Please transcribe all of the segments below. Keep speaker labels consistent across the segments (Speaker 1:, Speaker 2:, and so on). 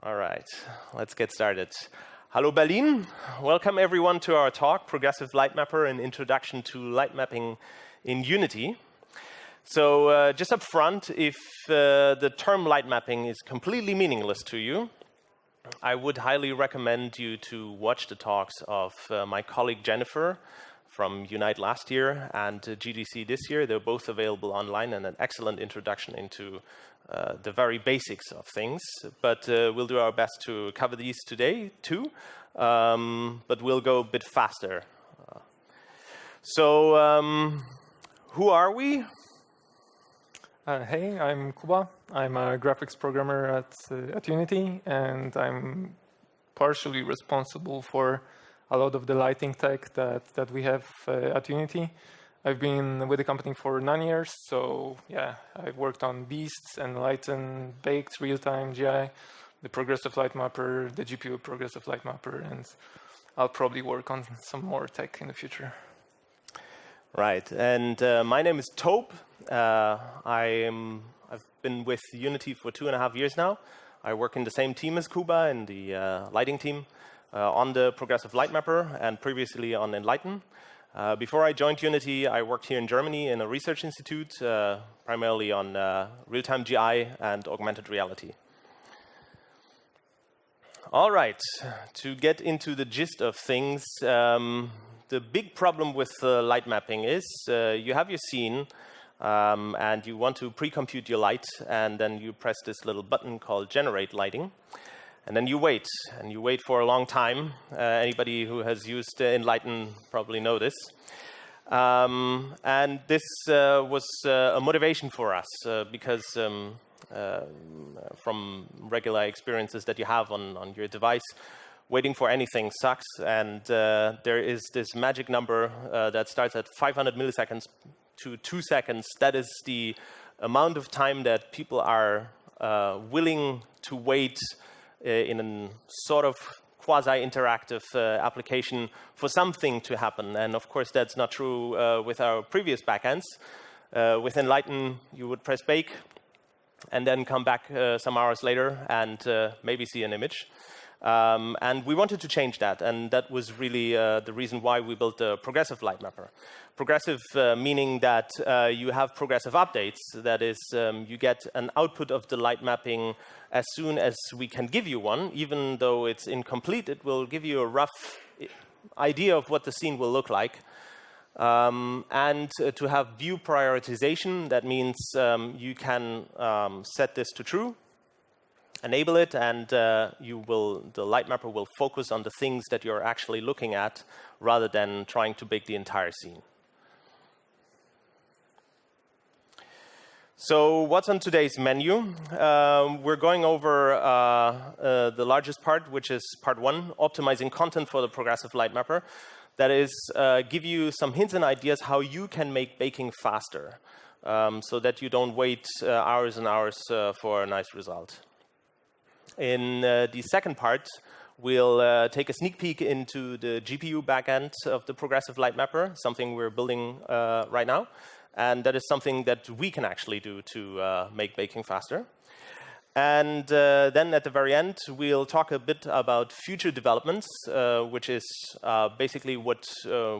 Speaker 1: All right, let's get started. Hello, Berlin. Welcome, everyone, to our talk, Progressive Lightmapper, an introduction to light mapping in Unity. So just up front, if the term light mapping is completely meaningless to you, I would highly recommend you to watch the talks of my colleague Jennifer from Unite last year and GDC this year. They're both available online and an excellent introduction into the very basics of things. But we'll do our best to cover these today too, but we'll go a bit faster. Who are we?
Speaker 2: Hey, I'm Kuba. I'm a graphics programmer at Unity, and I'm partially responsible for a lot of the lighting tech that we have at Unity. I've been with the company for 9 years, so yeah, I've worked on Beasts and Lighten, Baked, Real-Time, GI, the Progressive Lightmapper, the GPU Progressive Lightmapper, and I'll probably work on some more tech in the future.
Speaker 1: Right, and my name is Tob. I've been with Unity for 2.5 years now. I work in the same team as Kuba in the lighting team on the Progressive Lightmapper and previously on Enlighten. Before I joined Unity, I worked here in Germany in a research institute, primarily on real-time GI and augmented reality. All right, to get into the gist of things, the big problem with light mapping is you have your scene and you want to pre-compute your light, and then you press this little button called Generate Lighting. And then you wait for a long time. Anybody who has used Enlighten probably know this. And this was a motivation for us because from regular experiences that you have on your device, waiting for anything sucks. And there is this magic number that starts at 500 milliseconds to 2 seconds. That is the amount of time that people are willing to wait in a sort of quasi-interactive application for something to happen. And of course, that's not true with our previous backends. With Enlighten, you would press bake and then come back some hours later and maybe see an image. And we wanted to change that, and that was really the reason why we built the Progressive Lightmapper. Progressive meaning that you have progressive updates. That is, you get an output of the light mapping as soon as we can give you one. Even though it's incomplete, it will give you a rough idea of what the scene will look like. And to have view prioritization, that means you can set this to true, enable it, and the light mapper will focus on the things that you're actually looking at rather than trying to bake the entire scene. So what's on today's menu? We're going over the largest part, which is part 1, optimizing content for the Progressive Lightmapper. That is, give you some hints and ideas how you can make baking faster so that you don't wait hours and hours for a nice result. In the second part, we'll take a sneak peek into the GPU backend of the Progressive Lightmapper, something we're building right now. And that is something that we can actually do to make baking faster. And then at the very end, we'll talk a bit about future developments, which is basically what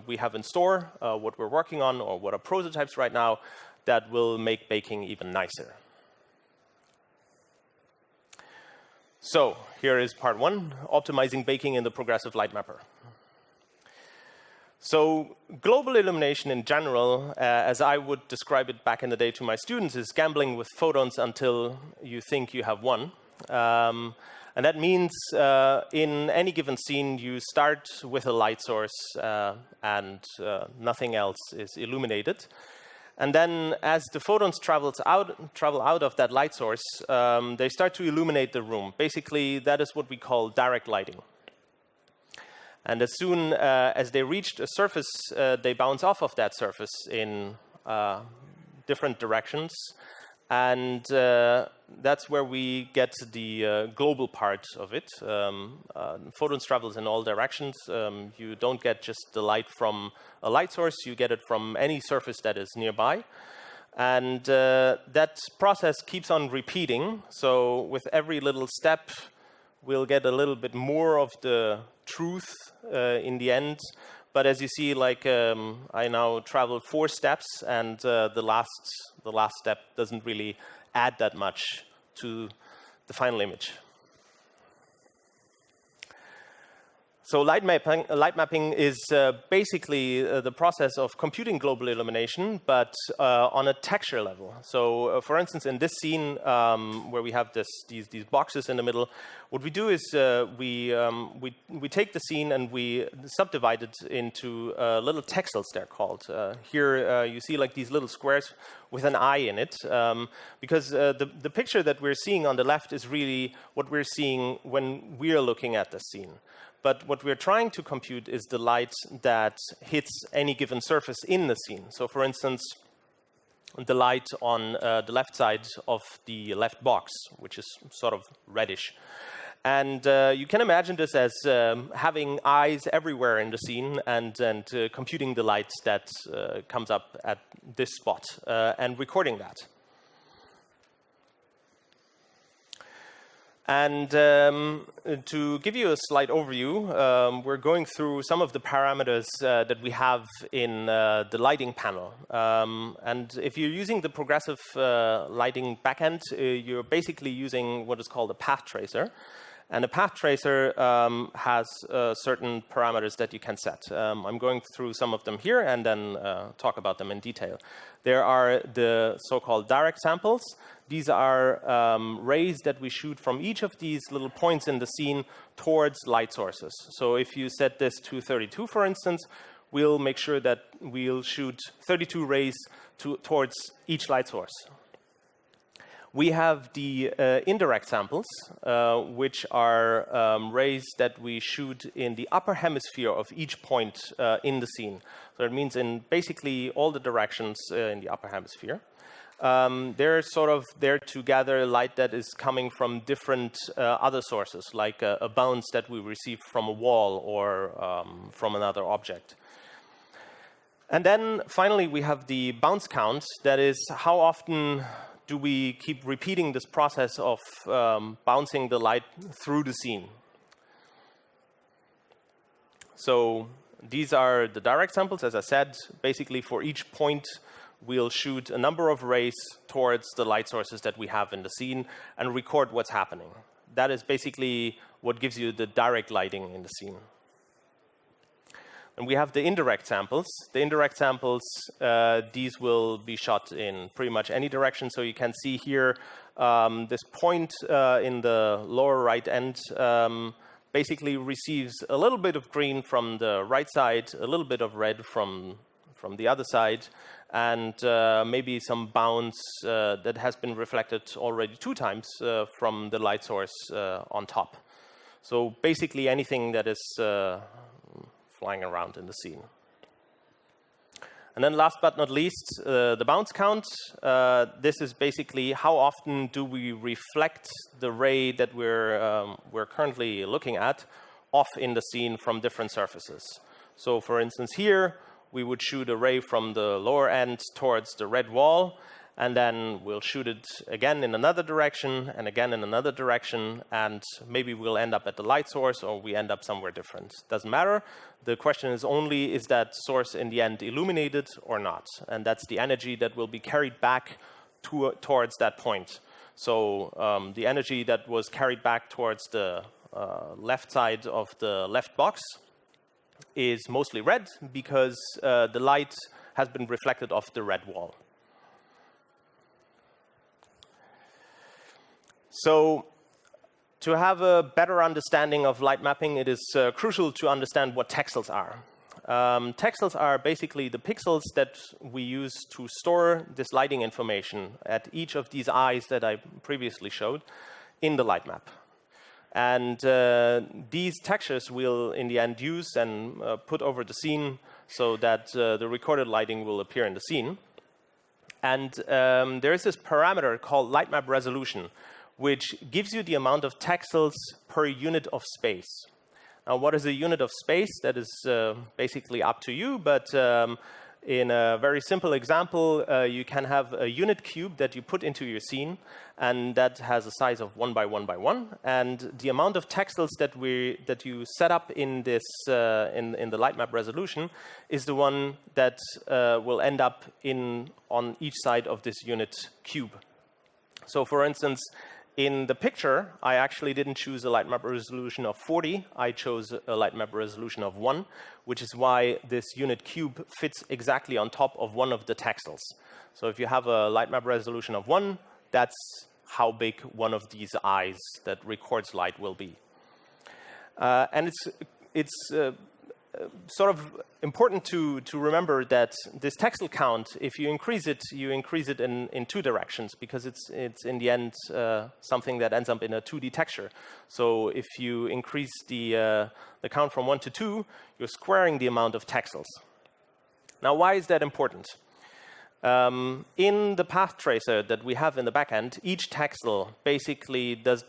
Speaker 1: we have in store, what we're working on, or what are prototypes right now that will make baking even nicer. So here is part 1, optimizing baking in the Progressive Lightmapper. So global illumination in general, as I would describe it back in the day to my students, is gambling with photons until you think you have won. And that means in any given scene, you start with a light source and nothing else is illuminated. And then as the photons travel out of that light source, they start to illuminate the room. Basically, that is what we call direct lighting. And as soon as they reach a surface, they bounce off of that surface in different directions. And that's where we get the global part of it. Photons travels in all directions. You don't get just the light from a light source. You get it from any surface that is nearby. And that process keeps on repeating. So with every little step, we'll get a little bit more of the truth in the end. But as you see, like I now traveled 4 steps, and the last step doesn't really add that much to the final image. So light mapping is basically the process of computing global illumination, but on a texture level. So for instance, in this scene where we have these boxes in the middle, what we do is we take the scene and we subdivide it into little texels, they're called. Here you see like these little squares with an eye in it, because the picture that we're seeing on the left is really what we're seeing when we're looking at the scene. But what we're trying to compute is the light that hits any given surface in the scene. So for instance, the light on the left side of the left box, which is sort of reddish. And you can imagine this as having eyes everywhere in the scene and computing the light that comes up at this spot and recording that. And to give you a slight overview, we're going through some of the parameters that we have in the lighting panel. And if you're using the progressive lighting backend, you're basically using what is called a path tracer. And a path tracer has certain parameters that you can set. I'm going through some of them here and then talk about them in detail. There are the so-called direct samples. These are rays that we shoot from each of these little points in the scene towards light sources. So if you set this to 32, for instance, we'll make sure that we'll shoot 32 rays towards each light source. We have the indirect samples, which are rays that we shoot in the upper hemisphere of each point in the scene. So it means in basically all the directions in the upper hemisphere. They're sort of there to gather light that is coming from different other sources, like a bounce that we receive from a wall or from another object. And then finally, we have the bounce count. That is, how often do we keep repeating this process of bouncing the light through the scene? So these are the direct samples, as I said. Basically, for each point, we'll shoot a number of rays towards the light sources that we have in the scene and record what's happening. That is basically what gives you the direct lighting in the scene. And we have the indirect samples. The indirect samples, these will be shot in pretty much any direction. So you can see here this point in the lower right end basically receives a little bit of green from the right side, a little bit of red from the other side, and maybe some bounce that has been reflected already 2 times from the light source on top. So basically anything that is flying around in the scene. And then last but not least, the bounce count. This is basically how often do we reflect the ray that we're currently looking at off in the scene from different surfaces. So for instance here, we would shoot a ray from the lower end towards the red wall, and then we'll shoot it again in another direction and again in another direction, and maybe we'll end up at the light source or we end up somewhere different. Doesn't matter. The question is only, is that source in the end illuminated or not? And that's the energy that will be carried back towards that point. So the energy that was carried back towards the left side of the left box is mostly red because the light has been reflected off the red wall. So to have a better understanding of light mapping, it is crucial to understand what texels are. Texels are basically the pixels that we use to store this lighting information at each of these eyes that I previously showed in the light map. And these textures we'll in the end use and put over the scene so that the recorded lighting will appear in the scene. And there is this parameter called light map resolution, which gives you the amount of texels per unit of space. Now, what is a unit of space? That is basically up to you, but In a very simple example, you can have a unit cube that you put into your scene, and that has a size of 1 by 1 by 1. And the amount of texels that you set up in this in the lightmap resolution is the one that will end up on each side of this unit cube. So, for instance, in the picture, I actually didn't choose a lightmap resolution of 40. I chose a lightmap resolution of 1, which is why this unit cube fits exactly on top of one of the texels. So if you have a lightmap resolution of 1, that's how big one of these eyes that records light will be. And it's sort of important to remember that this texel count, if you increase it in two directions, because it's in the end something that ends up in a 2D texture. So if you increase the count from 1 to 2, you're squaring the amount of texels. Now, why is that important? In the path tracer that we have in the backend, each texel basically does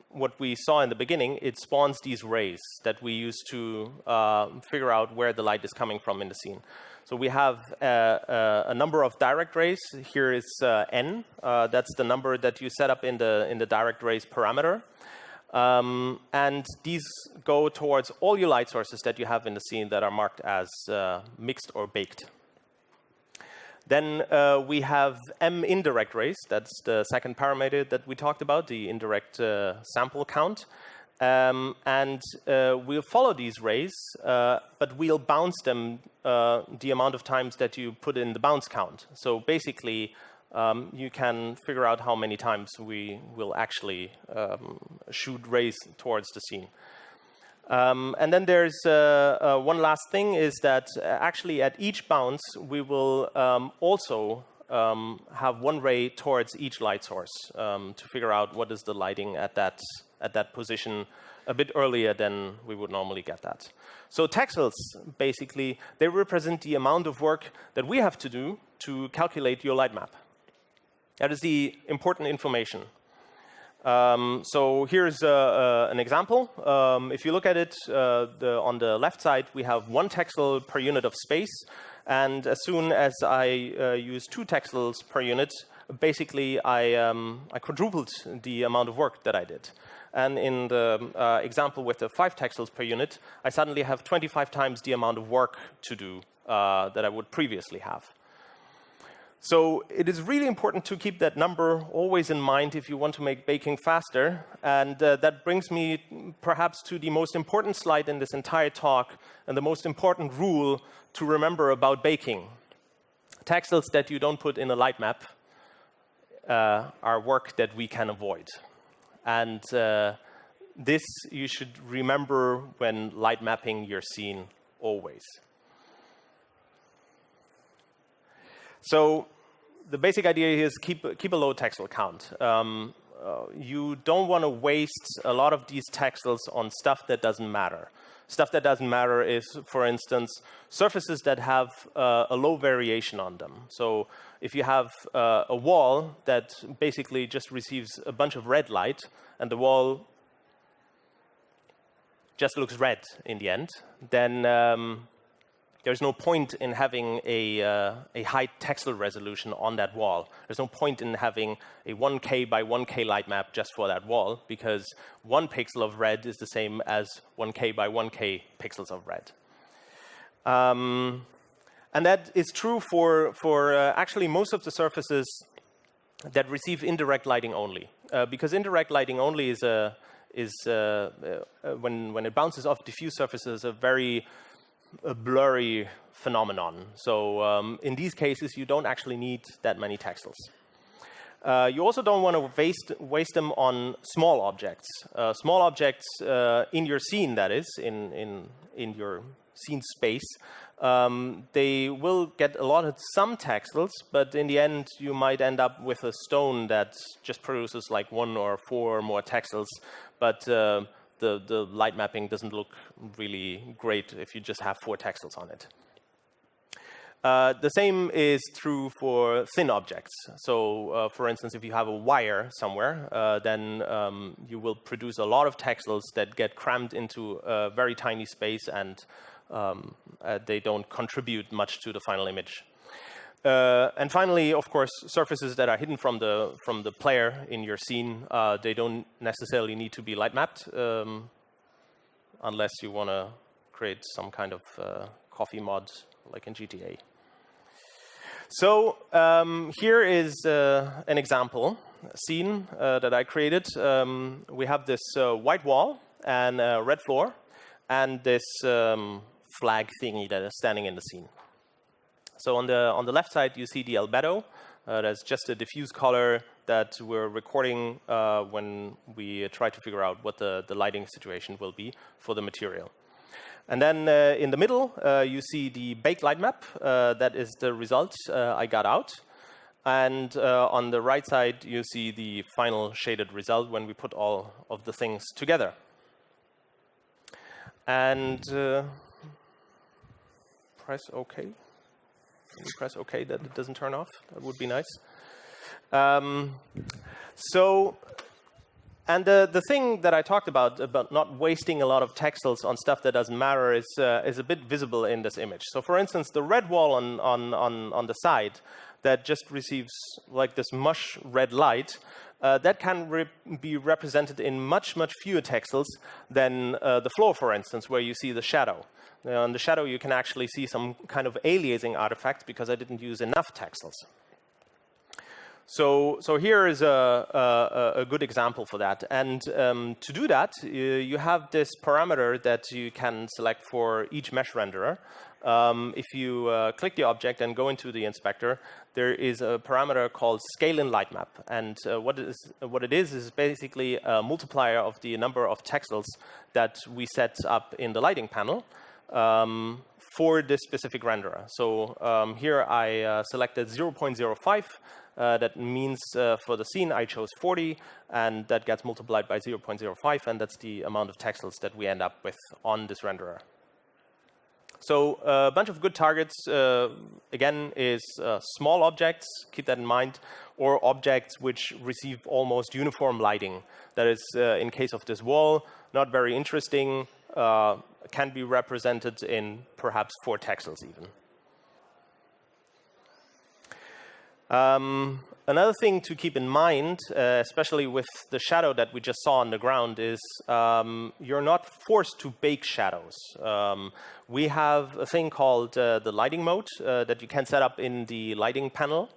Speaker 1: what we saw in the beginning. It spawns these rays that we use to figure out where the light is coming from in the scene. So we have a number of direct rays. Here is n. That's the number that you set up in the direct rays parameter. And these go towards all your light sources that you have in the scene that are marked as mixed or baked. Then we have M indirect rays. That's the second parameter that we talked about, the indirect sample count. And we'll follow these rays, but we'll bounce them the amount of times that you put in the bounce count. So basically, you can figure out how many times we will actually shoot rays towards the scene. And then there's one last thing is that actually at each bounce, we will also have one ray towards each light source to figure out what is the lighting at that position a bit earlier than we would normally get that. So texels, basically, they represent the amount of work that we have to do to calculate your light map. That is the important information. So here's an example. If you look at it, on the left side, we have 1 texel per unit of space. And as soon as I use 2 texels per unit, basically I quadrupled the amount of work that I did. And in the example with the 5 texels per unit, I suddenly have 25 times the amount of work to do that I would previously have. So it is really important to keep that number always in mind if you want to make baking faster. And that brings me perhaps to the most important slide in this entire talk and the most important rule to remember about baking. Texels that you don't put in a light map are work that we can avoid. And this you should remember when light mapping your scene always. So the basic idea here is keep a low texel count. You don't want to waste a lot of these texels on stuff that doesn't matter. Stuff that doesn't matter is, for instance, surfaces that have a low variation on them. So if you have a wall that basically just receives a bunch of red light and the wall just looks red in the end, then there's no point in having a high texel resolution on that wall. There's no point in having a 1K by 1K light map just for that wall, because 1 pixel of red is the same as 1K by 1K pixels of red. And that is true for actually most of the surfaces that receive indirect lighting only, because indirect lighting only is when it bounces off diffuse surfaces, a very blurry phenomenon. So in these cases, you don't actually need that many texels. You also don't want to waste them on small objects. Small objects in your scene, that is, in your scene space, they will get allotted some texels, but in the end, you might end up with a stone that just produces like 1 or 4 more texels, but the light mapping doesn't look really great if you just have 4 texels on it. The same is true for thin objects. So, for instance, if you have a wire somewhere, then you will produce a lot of texels that get crammed into a very tiny space, and they don't contribute much to the final image. And finally, of course, surfaces that are hidden from the player in your scene, they don't necessarily need to be light mapped, unless you want to create some kind of coffee mod like in GTA. So here is an example scene that I created. We have this white wall and a red floor, and this flag thingy that is standing in the scene. So on the left side, you see the albedo. That's just a diffuse color that we're recording when we try to figure out what the lighting situation will be for the material. And then in the middle, you see the baked light map. That is the result I got out. And on the right side, you see the final shaded result when we put all of the things together. And press OK. Can you press OK that it doesn't turn off? That would be nice. And the thing that I talked about not wasting a lot of texels on stuff that doesn't matter is a bit visible in this image. So for instance, the red wall on the side that just receives like this mush red light, that can be represented in much fewer texels than the floor, for instance, where you see the shadow. On the shadow, you can actually see some kind of aliasing artifact because I didn't use enough texels. So here is a good example for that. And to do that, you have this parameter that you can select for each mesh renderer. If you click the object and go into the inspector, there is a parameter called scale in lightmap. And what it is basically a multiplier of the number of texels that we set up in the lighting panel for this specific renderer. So here I selected 0.05. That means for the scene I chose 40, and that gets multiplied by 0.05, and that's the amount of texels that we end up with on this renderer. So a bunch of good targets, again, is small objects, keep that in mind, or objects which receive almost uniform lighting. That is, in case of this wall, not very interesting, can be represented in perhaps 4 texels even. Another thing to keep in mind, especially with the shadow that we just saw on the ground, is you're not forced to bake shadows. We have a thing called the lighting mode that you can set up in the lighting panel.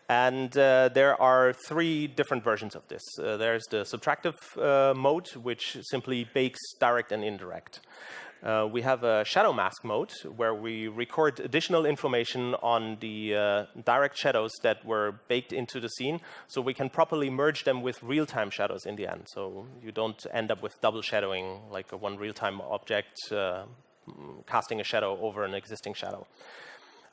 Speaker 1: And there are 3 different versions of this. There's the subtractive mode, which simply bakes direct and indirect. We have a shadow mask mode where we record additional information on the direct shadows that were baked into the scene, so we can properly merge them with real-time shadows in the end. So you don't end up with double shadowing, like one real-time object casting a shadow over an existing shadow.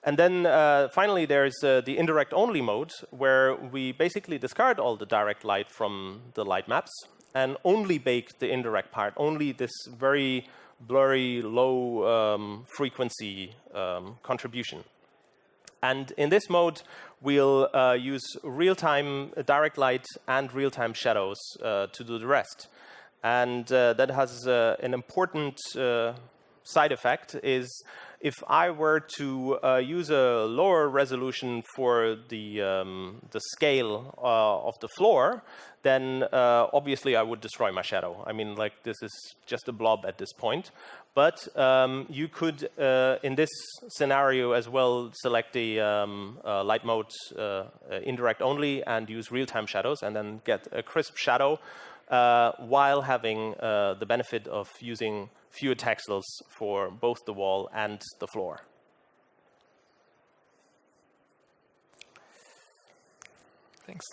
Speaker 1: And then finally, there's the indirect-only mode, where we basically discard all the direct light from the light maps and only bake the indirect part, only this very blurry, low frequency contribution. And in this mode, we'll use real-time direct light and real-time shadows to do the rest. And that has an important side effect is if I were to use a lower resolution for the scale of the floor, then obviously I would destroy my shadow. I mean, like, this is just a blob at this point. But you could, in this scenario as well, select the light mode indirect only and use real-time shadows and then get a crisp shadow while having the benefit of using fewer texels for both the wall and the floor.
Speaker 2: Thanks.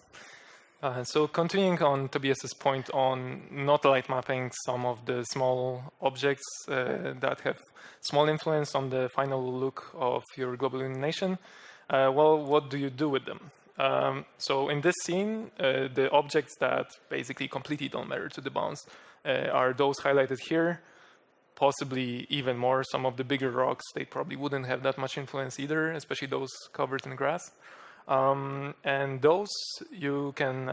Speaker 2: So continuing on Tobias's point on not light mapping some of the small objects that have small influence on the final look of your global illumination, well, what do you do with them? So in this scene, the objects that basically completely don't matter to the bounds are those highlighted here, possibly even more. Some of the bigger rocks, they probably wouldn't have that much influence either, especially those covered in grass. And those you can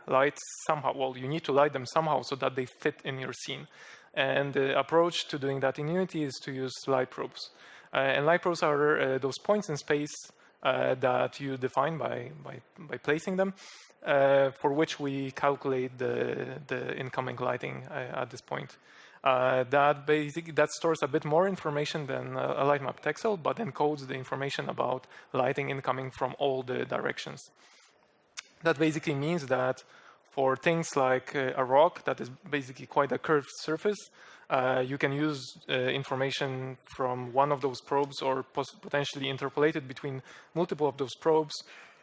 Speaker 2: light somehow. Well, you need to light them somehow so that they fit in your scene. And the approach to doing that in Unity is to use light probes. And light probes are those points in space that you define by placing them, for which we calculate the incoming lighting at this point. That stores a bit more information than a lightmap texel, but encodes the information about lighting incoming from all the directions. That basically means that for things like a rock that is basically quite a curved surface, you can use information from one of those probes or potentially interpolate it between multiple of those probes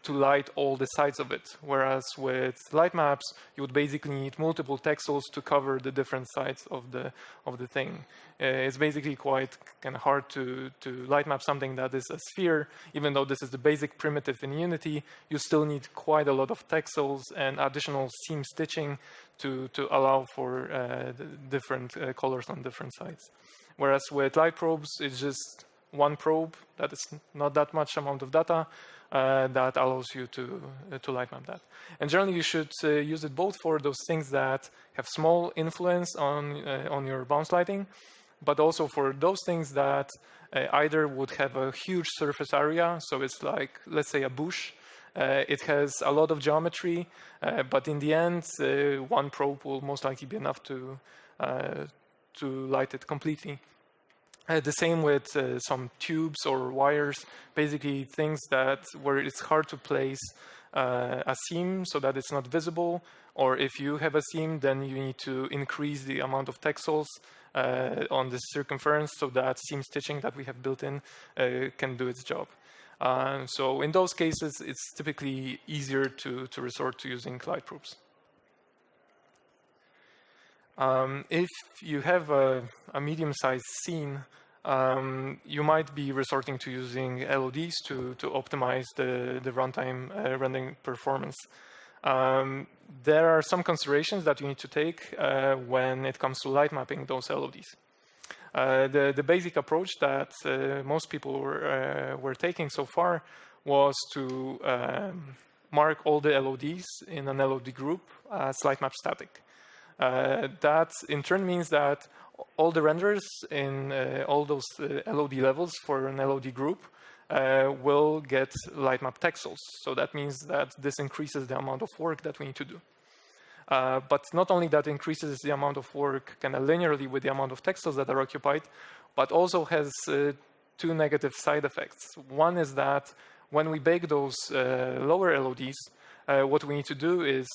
Speaker 2: to light all the sides of it. Whereas with light maps, you would basically need multiple texels to cover the different sides of the thing. It's basically quite kind of hard to light map something that is a sphere. Even though this is the basic primitive in Unity, you still need quite a lot of texels and additional seam stitching to allow for different colors on different sides. Whereas with light probes, it's just one probe that is not that much amount of data that allows you to light map that. And generally, you should use it both for those things that have small influence on your bounce lighting, but also for those things that either would have a huge surface area. So it's like, let's say, a bush. It has a lot of geometry, but in the end, one probe will most likely be enough to light it completely. The same with some tubes or wires, basically things where it's hard to place a seam so that it's not visible, or if you have a seam, then you need to increase the amount of texels on the circumference so that seam stitching that we have built in can do its job. So in those cases, it's typically easier to resort to using light probes. If you have a medium-sized scene, you might be resorting to using LODs to optimize the runtime rendering performance. There are some considerations that you need to take when it comes to light mapping those LODs. The basic approach that most people were taking so far was to mark all the LODs in an LOD group as lightmap static. That in turn means that all the renderers in all those LOD levels for an LOD group will get lightmap texels. So that means that this increases the amount of work that we need to do. But not only that increases the amount of work kind of linearly with the amount of texels that are occupied, but also has two negative side effects. One is that when we bake those lower LODs, what we need to do is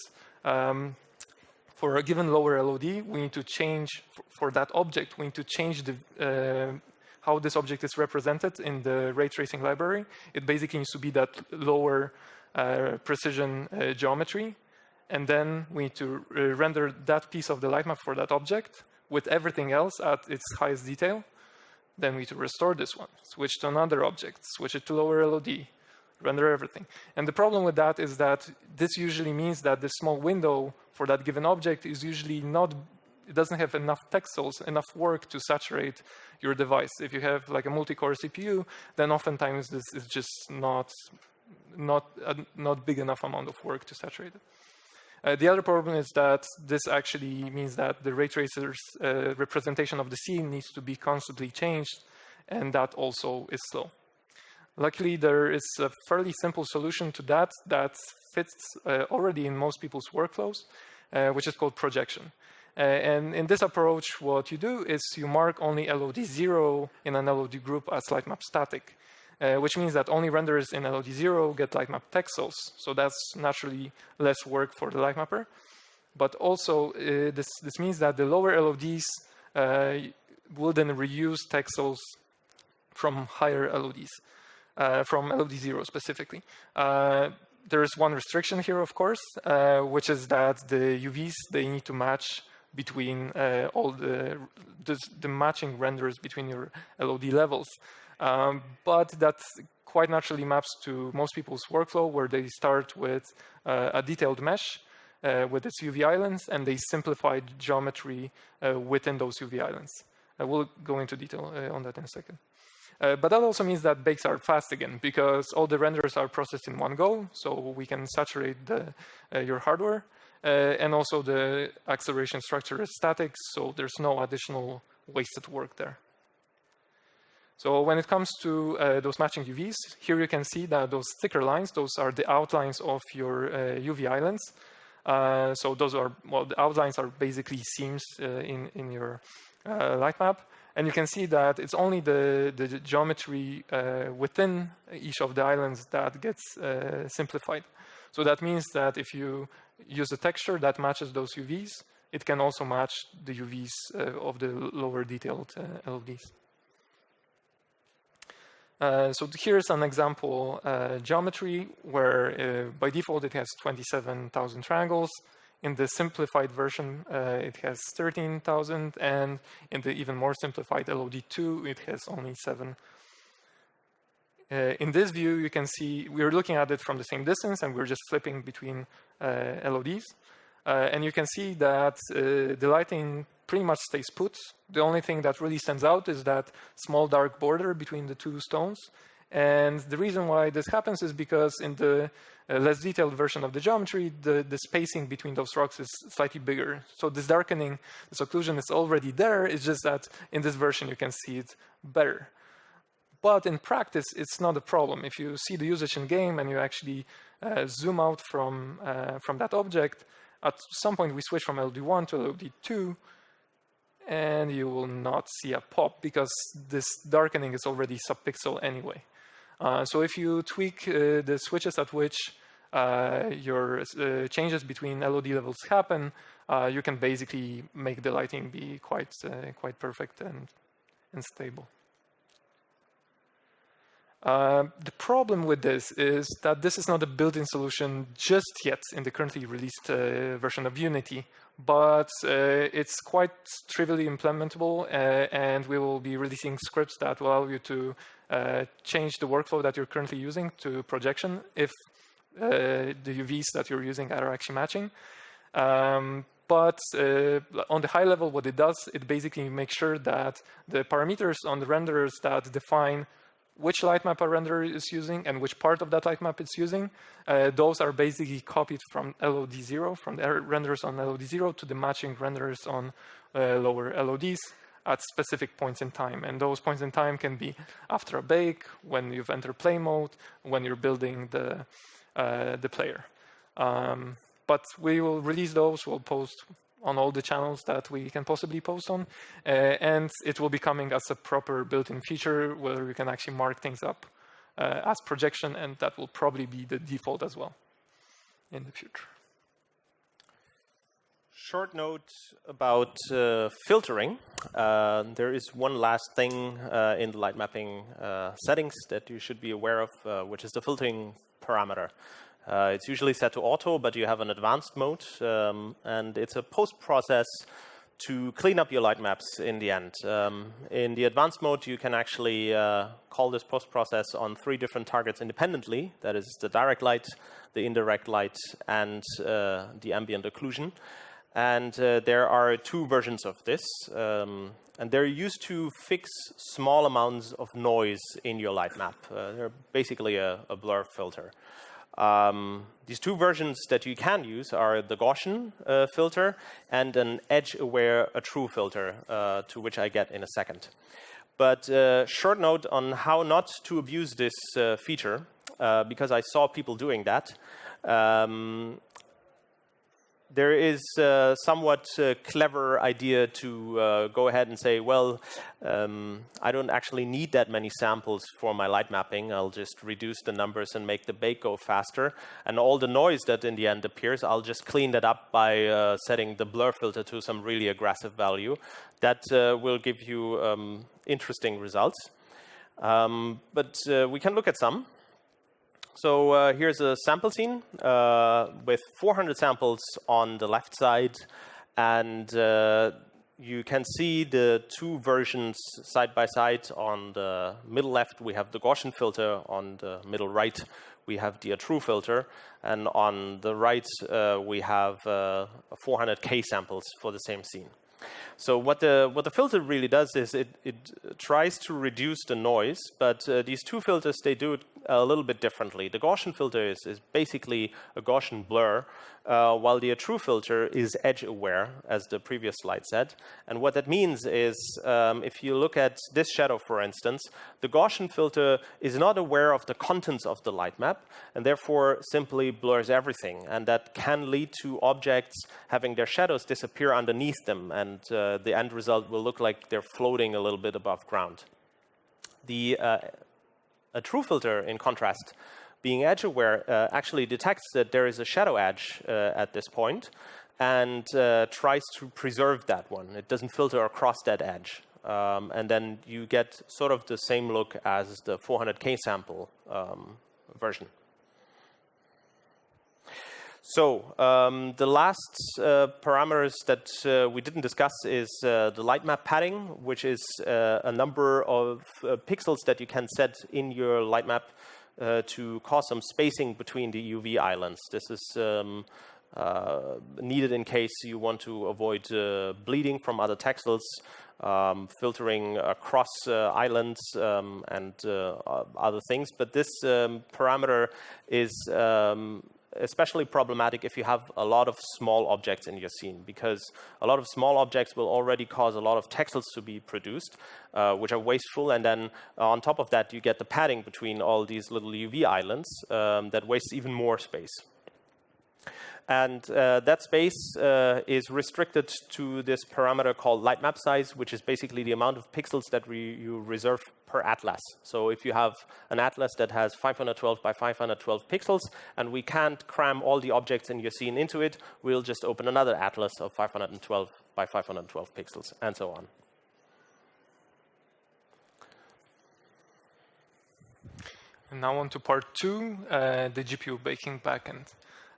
Speaker 2: for a given lower LOD, we need to change, for that object, we need to change how this object is represented in the ray tracing library. It basically needs to be that lower precision geometry. And then we need to render that piece of the light map for that object with everything else at its highest detail. Then we need to restore this one, switch to another object, switch it to lower LOD, render everything. And the problem with that is that this usually means that the small window for that given object is usually not, it doesn't have enough texels, enough work to saturate your device. If you have like a multi-core CPU, then oftentimes this is just not big enough amount of work to saturate it. The other problem is that this actually means that the ray tracer's representation of the scene needs to be constantly changed, and that also is slow. Luckily, there is a fairly simple solution to that that fits already in most people's workflows, which is called projection. And in this approach, what you do is you mark only LOD0 in an LOD group as lightmap static, which means that only renderers in LOD0 get lightmap texels. So that's naturally less work for the lightmapper. But also, this means that the lower LODs will then reuse texels from higher LODs. From LOD0 specifically. There is one restriction here, of course, which is that the UVs, they need to match between all the matching renders between your LOD levels. But that quite naturally maps to most people's workflow, where they start with a detailed mesh with its UV islands, and they simplified geometry within those UV islands. We'll go into detail on that in a second. But that also means that bakes are fast again, because all the renders are processed in one go, so we can saturate your hardware. And also the acceleration structure is static, so there's no additional wasted work there. So when it comes to those matching UVs, here you can see that those thicker lines, those are the outlines of your UV islands. So those are, well, the outlines are basically seams in your light map. And you can see that it's only the geometry within each of the islands that gets simplified. So that means that if you use a texture that matches those UVs, it can also match the UVs of the lower detailed LODs. So here's an example geometry where by default it has 27,000 triangles. In the simplified version, it has 13,000, and in the even more simplified LOD2, it has only 7. In this view, you can see we're looking at it from the same distance, and we're just flipping between LODs. And you can see that the lighting pretty much stays put. The only thing that really stands out is that small dark border between the two stones. And the reason why this happens is because in the less detailed version of the geometry, the spacing between those rocks is slightly bigger. So this darkening, this occlusion is already there. It's just that in this version, you can see it better. But in practice, it's not a problem. If you see the usage in game and you actually zoom out from that object, at some point we switch from LOD1 to LOD2, and you will not see a pop because this darkening is already subpixel anyway. So if you tweak the switches at which your changes between LOD levels happen, you can basically make the lighting be quite perfect and stable. The problem with this is that this is not a built-in solution just yet in the currently released version of Unity, but it's quite trivially implementable, and we will be releasing scripts that will allow you to change the workflow that you're currently using to projection if the UVs that you're using are actually matching. But on the high level, what it does, it basically makes sure that the parameters on the renderers that define which lightmap a renderer is using and which part of that lightmap it's using, those are basically copied from LOD0, from the renderers on LOD0 to the matching renderers on lower LODs at specific points in time. And those points in time can be after a bake, when you've entered play mode, when you're building the player. But we will release those, we'll post on all the channels that we can possibly post on. And it will be coming as a proper built-in feature where we can actually mark things up as projection, and that will probably be the default as well in the future.
Speaker 1: Short note about filtering. There is one last thing in the light mapping settings that you should be aware of, which is the filtering parameter. It's usually set to auto, but you have an advanced mode, and it's a post-process to clean up your light maps in the end. In the advanced mode, you can actually call this post-process on 3 different targets independently. That is the direct light, the indirect light, and the ambient occlusion. And there are 2 versions of this, and they're used to fix small amounts of noise in your light map. They're basically a blur filter. These 2 versions that you can use are the Gaussian filter and an edge-aware true filter, to which I get in a second. But short note on how not to abuse this feature, because I saw people doing that. There is a somewhat clever idea to go ahead and say, well, I don't actually need that many samples for my light mapping. I'll just reduce the numbers and make the bake go faster. And all the noise that in the end appears, I'll just clean that up by setting the blur filter to some really aggressive value. That will give you interesting results. But we can look at some. So here's a sample scene with 400 samples on the left side, and you can see the 2 versions side by side. On the middle left, we have the Gaussian filter. On the middle right, we have the true filter. And on the right, we have 400K samples for the same scene. So what the filter really does is it tries to reduce the noise, but these two filters, they do it a little bit differently. The Gaussian filter is basically a Gaussian blur, while the true filter is edge aware, as the previous slide said. And what that means is, if you look at this shadow, for instance, the Gaussian filter is not aware of the contents of the light map, and therefore simply blurs everything. And that can lead to objects having their shadows disappear underneath them, and the end result will look like they're floating a little bit above ground. A true filter, in contrast, being edge aware, actually detects that there is a shadow edge at this point and tries to preserve that one. It doesn't filter across that edge. And then you get sort of the same look as the 400K sample version. So the last parameters that we didn't discuss is the light map padding, which is a number of pixels that you can set in your light map to cause some spacing between the UV islands. This is needed in case you want to avoid bleeding from other texels, filtering across islands and other things. But this parameter is especially problematic if you have a lot of small objects in your scene, because a lot of small objects will already cause a lot of texels to be produced, which are wasteful, and then on top of that you get the padding between all these little UV islands that wastes even more space. And that space is restricted to this parameter called light map size, which is basically the amount of pixels that you reserve per atlas. So if you have an atlas that has 512 by 512 pixels, and we can't cram all the objects in your scene into it, we'll just open another atlas of 512 by 512 pixels, and so on.
Speaker 2: And now on to part 2, the GPU baking backend.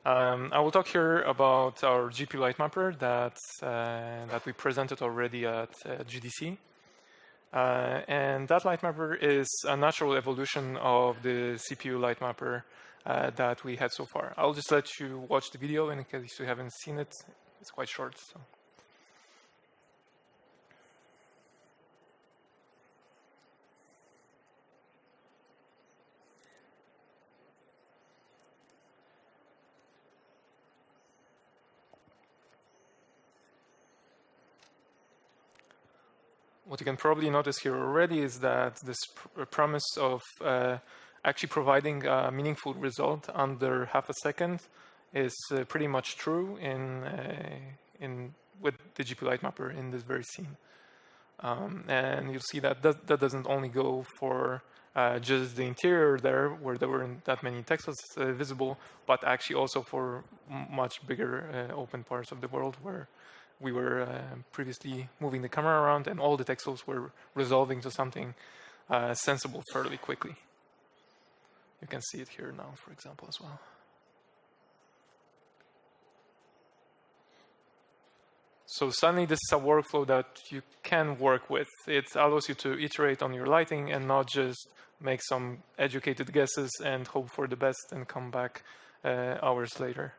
Speaker 2: I will talk here about our GPU Lightmapper that we presented already at GDC. And that Lightmapper is a natural evolution of the CPU Lightmapper that we had so far. I'll just let you watch the video in case you haven't seen it. It's quite short. So. What you can probably notice here already is that this promise of actually providing a meaningful result under half a second is pretty much true with the GPU Lightmapper in this very scene. And you'll see that doesn't only go for just the interior there, where there weren't that many texels visible, but actually also for much bigger open parts of the world where we were previously moving the camera around, and all the texels were resolving to something sensible fairly quickly. You can see it here now, for example, as well. So suddenly this is a workflow that you can work with. It allows you to iterate on your lighting and not just make some educated guesses and hope for the best and come back hours later.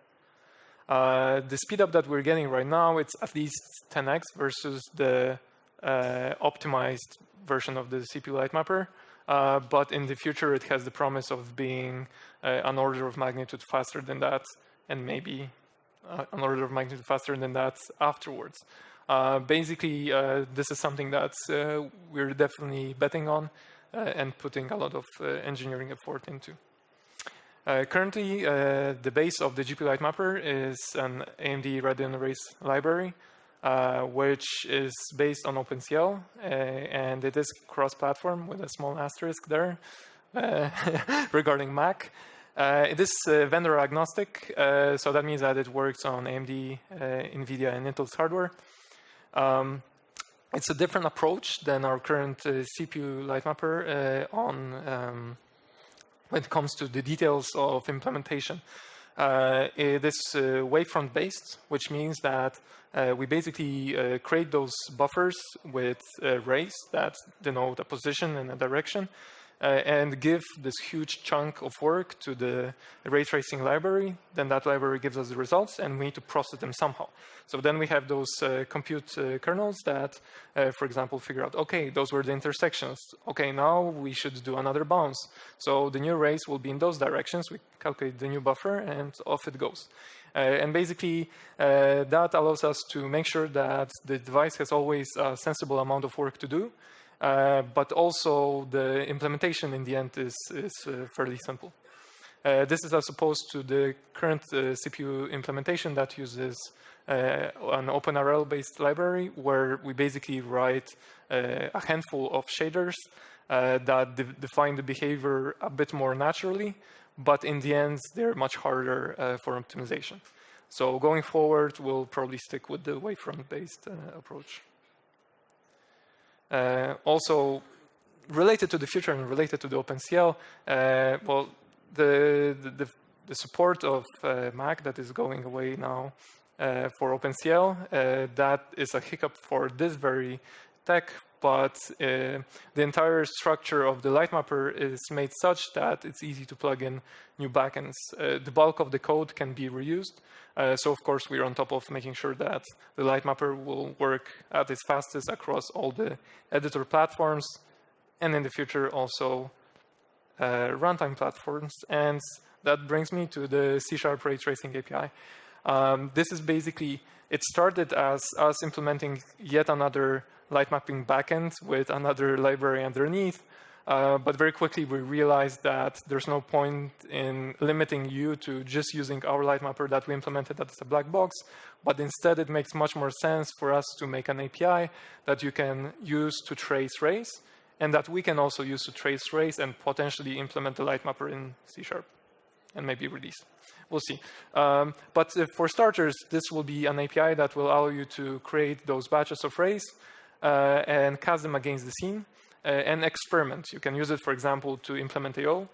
Speaker 2: The speed up that we're getting right now, it's at least 10x versus the optimized version of the CPU Lightmapper. But in the future, it has the promise of being an order of magnitude faster than that, and maybe an order of magnitude faster than that afterwards. Basically, this is something that we're definitely betting on and putting a lot of engineering effort into. Currently, the base of the GPU Lightmapper is an AMD RadeonRays library, which is based on OpenCL, and it is cross-platform with a small asterisk there regarding Mac. It is vendor agnostic, so that means that it works on AMD, NVIDIA, and Intel's hardware. It's a different approach than our current CPU Lightmapper when it comes to the details of implementation. It is wavefront based, which means that we basically create those buffers with rays that denote a position and a direction. and give this huge chunk of work to the ray tracing library. Then that library gives us the results, and we need to process them somehow. So then we have those compute kernels that, for example, figure out, OK, those were the intersections. OK, now we should do another bounce. So the new rays will be in those directions. We calculate the new buffer, and off it goes. And basically, that allows us to make sure that the device has always a sensible amount of work to do, but also the implementation in the end is fairly simple. This is as opposed to the current CPU implementation that uses an OpenRL-based library, where we basically write a handful of shaders that define the behavior a bit more naturally, but in the end, they're much harder for optimization. So going forward, we'll probably stick with the wavefront-based approach. Also, related to the future and related to the OpenCL, well, the support of Mac that is going away now for OpenCL, that is a hiccup for this very tech, but the entire structure of the Lightmapper is made such that it's easy to plug in new backends. The bulk of the code can be reused. So, of course, we're on top of making sure that the Lightmapper will work at its fastest across all the editor platforms, and in the future also runtime platforms. And that brings me to the C# ray tracing API. This is basically, it started as us implementing yet another Lightmapping backend with another library underneath. But very quickly, we realized that there's no point in limiting you to just using our Lightmapper that we implemented as a black box. But instead, it makes much more sense for us to make an API that you can use to trace rays, and that we can also use to trace rays and potentially implement the Lightmapper in C# and maybe release. We'll see. But for starters, this will be an API that will allow you to create those batches of rays and cast them against the scene and experiment. You can use it, for example, to implement AO.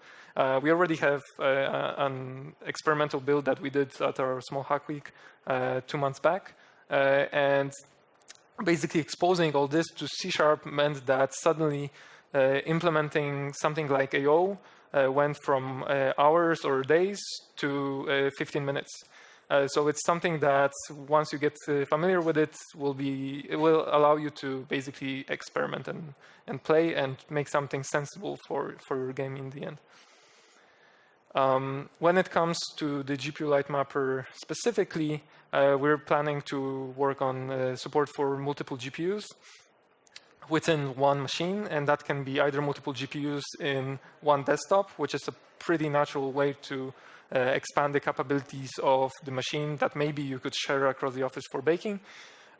Speaker 2: We already have an experimental build that we did at our small hack week 2 months back. And basically exposing all this to C# meant that suddenly implementing something like AO went from hours or days to 15 minutes. So it's something that once you get familiar with it, it will allow you to basically experiment and play and make something sensible for your game in the end. When it comes to the GPU Lightmapper specifically, we're planning to work on support for multiple GPUs within one machine, and that can be either multiple GPUs in one desktop, which is a pretty natural way to expand the capabilities of the machine that maybe you could share across the office for baking,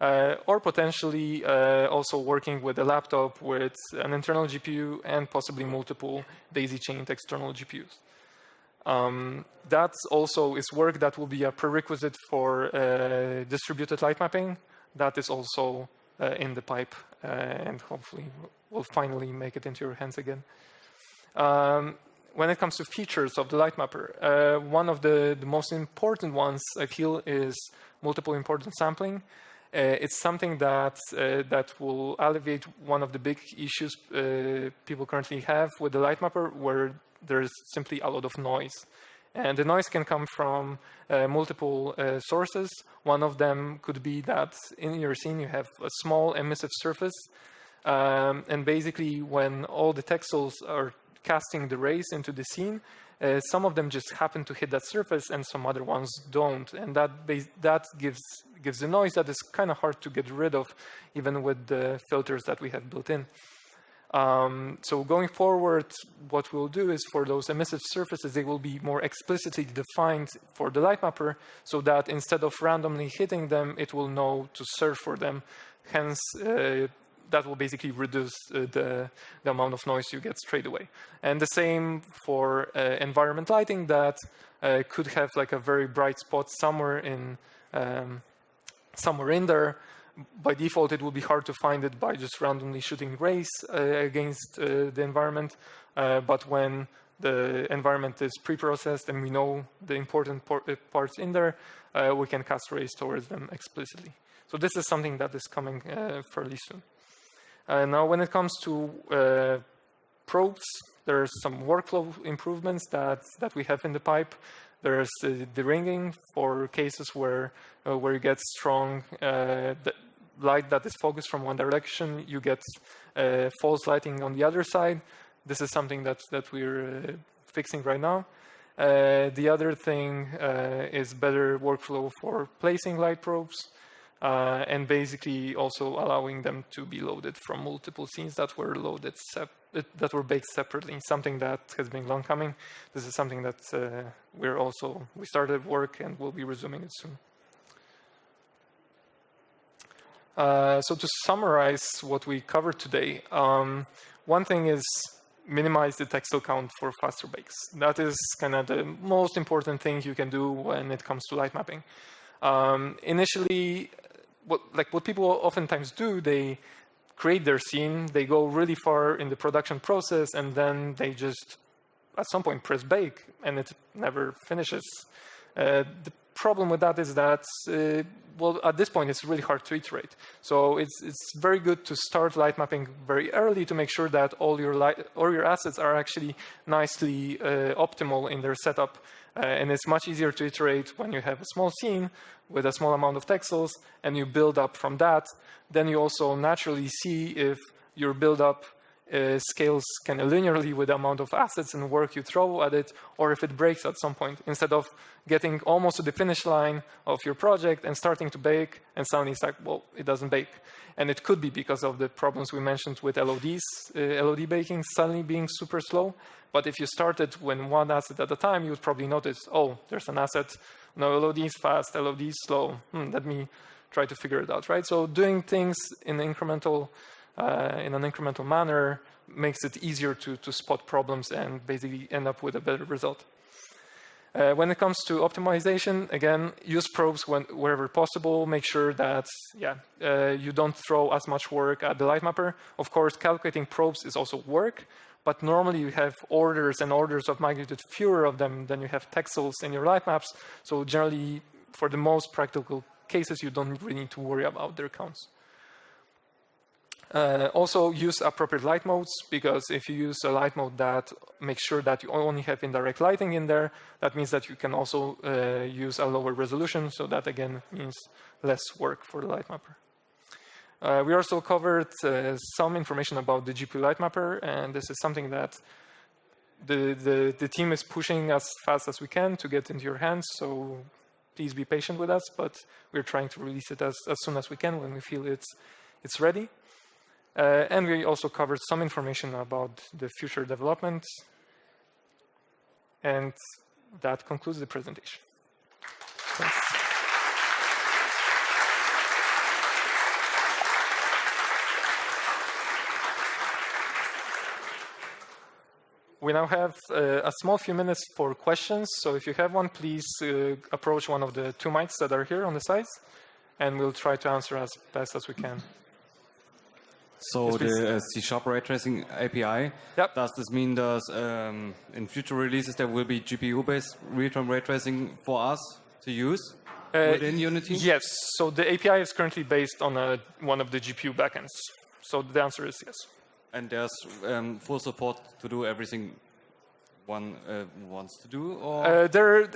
Speaker 2: or potentially also working with a laptop with an internal GPU and possibly multiple daisy-chained external GPUs. That also is work that will be a prerequisite for distributed light mapping. That is also in the pipe, and hopefully will finally make it into your hands again. When it comes to features of the Lightmapper, one of the most important ones, I feel, is multiple importance sampling. It's something that will alleviate one of the big issues people currently have with the Lightmapper, where there's simply a lot of noise. And the noise can come from multiple sources. One of them could be that in your scene you have a small emissive surface. And basically, when all the texels are casting the rays into the scene, some of them just happen to hit that surface and some other ones don't. And that gives the noise that is kind of hard to get rid of, even with the filters that we have built in. So going forward, what we'll do is for those emissive surfaces, they will be more explicitly defined for the Lightmapper, so that instead of randomly hitting them, it will know to search for them. Hence, that will basically reduce the amount of noise you get straight away. And the same for environment lighting that could have like a very bright spot somewhere in there. By default, it will be hard to find it by just randomly shooting rays against the environment. But when the environment is pre-processed and we know the important parts in there, we can cast rays towards them explicitly. So this is something that is coming fairly soon. Now, when it comes to probes, There are some workflow improvements that we have in the pipe. There's the ringing for cases where you get strong light that is focused from one direction. You get false lighting on the other side. This is something that we're fixing right now. The other thing is better workflow for placing light probes, and basically also allowing them to be loaded from multiple scenes that were baked separately. Something that has been long coming. This is something that we started work and we'll be resuming it soon. So to summarize what we covered today, one thing is minimize the texel count for faster bakes. That is kind of the most important thing you can do when it comes to light mapping. Initially, what people oftentimes do, they create their scene, they go really far in the production process, and then they just, at some point, press bake, and it never finishes. The problem with that is that, well, at this point, it's really hard to iterate. So it's very good to start light mapping very early to make sure that all your assets are actually nicely optimal in their setup. And it's much easier to iterate when you have a small scene with a small amount of texels, and you build up from that. Then you also naturally see if your build-up scales kind of linearly with the amount of assets and work you throw at it, or if it breaks at some point, instead of getting almost to the finish line of your project and starting to bake, and suddenly it's like, well, it doesn't bake. And it could be because of the problems we mentioned with LODs, LOD baking suddenly being super slow. But if you started when one asset at a time, you would probably notice, oh, there's an asset, no, LOD is fast, LOD is slow. Let me try to figure it out, right? So doing things in an incremental manner makes it easier to spot problems and basically end up with a better result. When it comes to optimization, again, use probes wherever possible. Make sure that you don't throw as much work at the Lightmapper. Of course, calculating probes is also work, but normally you have orders and orders of magnitude fewer of them than you have texels in your light maps. So generally, for the most practical cases, you don't really need to worry about their counts. Also use appropriate light modes, because if you use a light mode that makes sure that you only have indirect lighting in there, that means that you can also use a lower resolution, so that again means less work for the light mapper. We also covered some information about the GPU light mapper, and this is something that the team is pushing as fast as we can to get into your hands, so please be patient with us, but we're trying to release it as soon as we can when we feel it's ready. And we also covered some information about the future development. And that concludes the presentation. Thanks. We now have a small few minutes for questions. So if you have one, please approach one of the two mics that are here on the sides, and we'll try to answer as best as we can.
Speaker 3: So the C# ray tracing API,
Speaker 2: yep.
Speaker 3: Does this mean that in future releases there will be GPU-based real-time ray tracing for us to use within Unity?
Speaker 2: Yes. So the API is currently based on one of the GPU backends. So the answer is yes.
Speaker 3: And there's full support to do everything one wants to do? Or?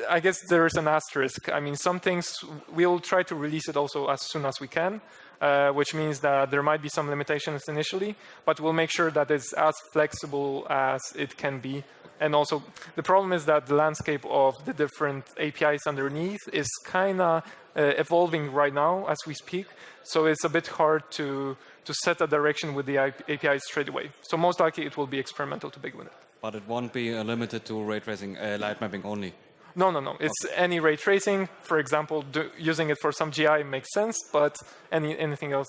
Speaker 2: I guess there is an asterisk. I mean, some things we'll try to release it also as soon as we can. Which means that there might be some limitations initially, but we'll make sure that it's as flexible as it can be. And also, the problem is that the landscape of the different APIs underneath is kind of evolving right now as we speak. So it's a bit hard to set a direction with the API straight away. So most likely it will be experimental to begin with.
Speaker 3: But it won't be limited to ray tracing, light mapping only?
Speaker 2: No. It's any ray tracing. For example, using it for some GI makes sense, but anything else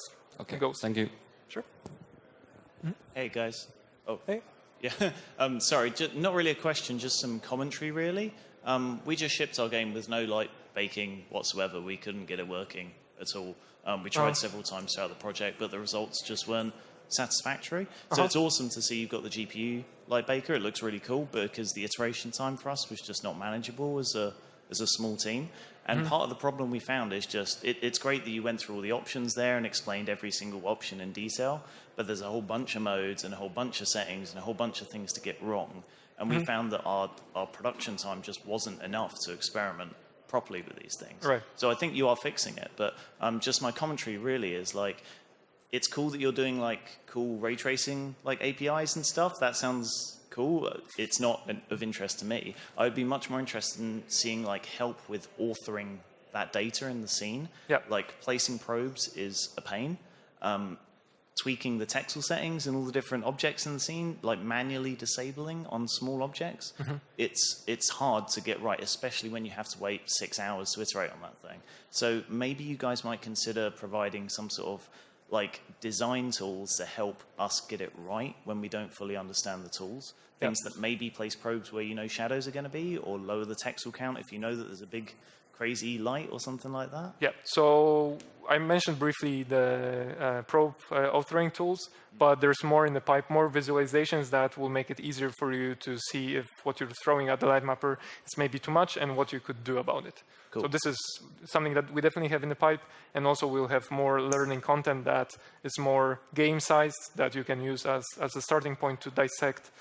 Speaker 2: goes.
Speaker 3: Thank you.
Speaker 2: Sure.
Speaker 4: Hey, guys. Oh,
Speaker 2: hey.
Speaker 4: Yeah. Sorry, not really a question, just some commentary, really. We just shipped our game with no light baking whatsoever. We couldn't get it working at all. We tried several times throughout the project, but the results just weren't satisfactory. So it's awesome to see you've got the GPU light baker. It looks really cool, but because the iteration time for us was just not manageable as a as a small team. And part of the problem we found is just, it's great that you went through all the options there and explained every single option in detail, but there's a whole bunch of modes and a whole bunch of settings and a whole bunch of things to get wrong. And we found that our production time just wasn't enough to experiment properly with these things.
Speaker 2: Right.
Speaker 4: So I think you are fixing it, but just my commentary really is like, it's cool that you're doing like cool ray tracing like APIs and stuff. That sounds cool. It's not of interest to me. I would be much more interested in seeing like help with authoring that data in the scene.
Speaker 2: Yep.
Speaker 4: Like placing probes is a pain. Tweaking the texel settings and all the different objects in the scene, like manually disabling on small objects, it's hard to get right, especially when you have to wait 6 hours to iterate on that thing. So maybe you guys might consider providing some sort of like design tools to help us get it right when we don't fully understand the tools. Things that maybe place probes where you know shadows are going to be, or lower the texel count if you know that there's a big crazy light or something like that?
Speaker 2: Yeah, so I mentioned briefly the probe authoring tools, but there's more in the pipe, more visualizations that will make it easier for you to see if what you're throwing at the Lightmapper is maybe too much and what you could do about it. Cool. So this is something that we definitely have in the pipe, and also we'll have more learning content that is more game-sized that you can use as a starting point to dissect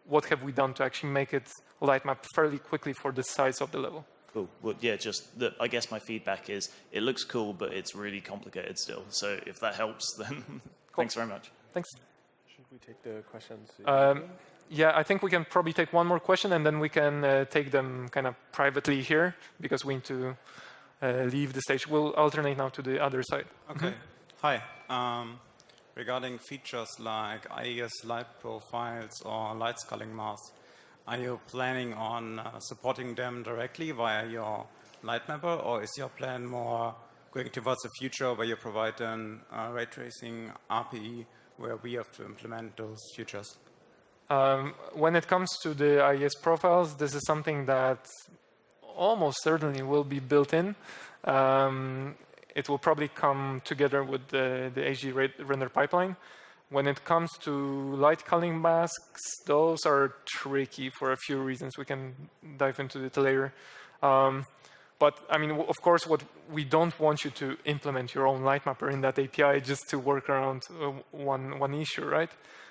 Speaker 2: what have we done to actually make it Lightmap fairly quickly for the size of the level.
Speaker 4: Cool. Well, yeah, I guess my feedback is it looks cool, but it's really complicated still. So if that helps, then thanks very much.
Speaker 2: Thanks.
Speaker 1: Should we take the questions?
Speaker 2: Yeah, I think we can probably take one more question, and then we can take them kind of privately here, because we need to leave the stage. We'll alternate now to the other side.
Speaker 5: Okay. Hi. Regarding features like IES light profiles or light sculling masks, are you planning on supporting them directly via your Lightmapper, or is your plan more going towards the future where you provide an ray tracing RPE where we have to implement those features?
Speaker 2: When it comes to the IES profiles, this is something that almost certainly will be built in. It will probably come together with the HG render pipeline. When it comes to light culling masks, those are tricky for a few reasons. We can dive into it later. But I mean, of course, what we don't want you to implement your own Lightmapper in that API just to work around one issue, right?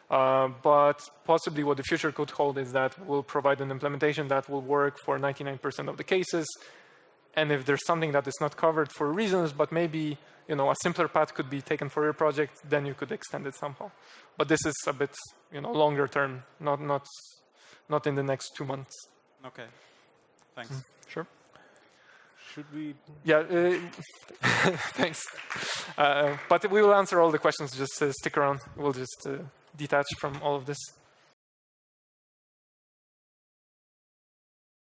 Speaker 2: But possibly what the future could hold is that we'll provide an implementation that will work for 99% of the cases. And if there's something that is not covered for reasons, but maybe a simpler path could be taken for your project, then you could extend it somehow. But this is a bit longer term, not in the next 2 months.
Speaker 5: Okay, thanks.
Speaker 2: Sure.
Speaker 1: Should we?
Speaker 2: Yeah, thanks. But we will answer all the questions. Just stick around. We'll just detach from all of this.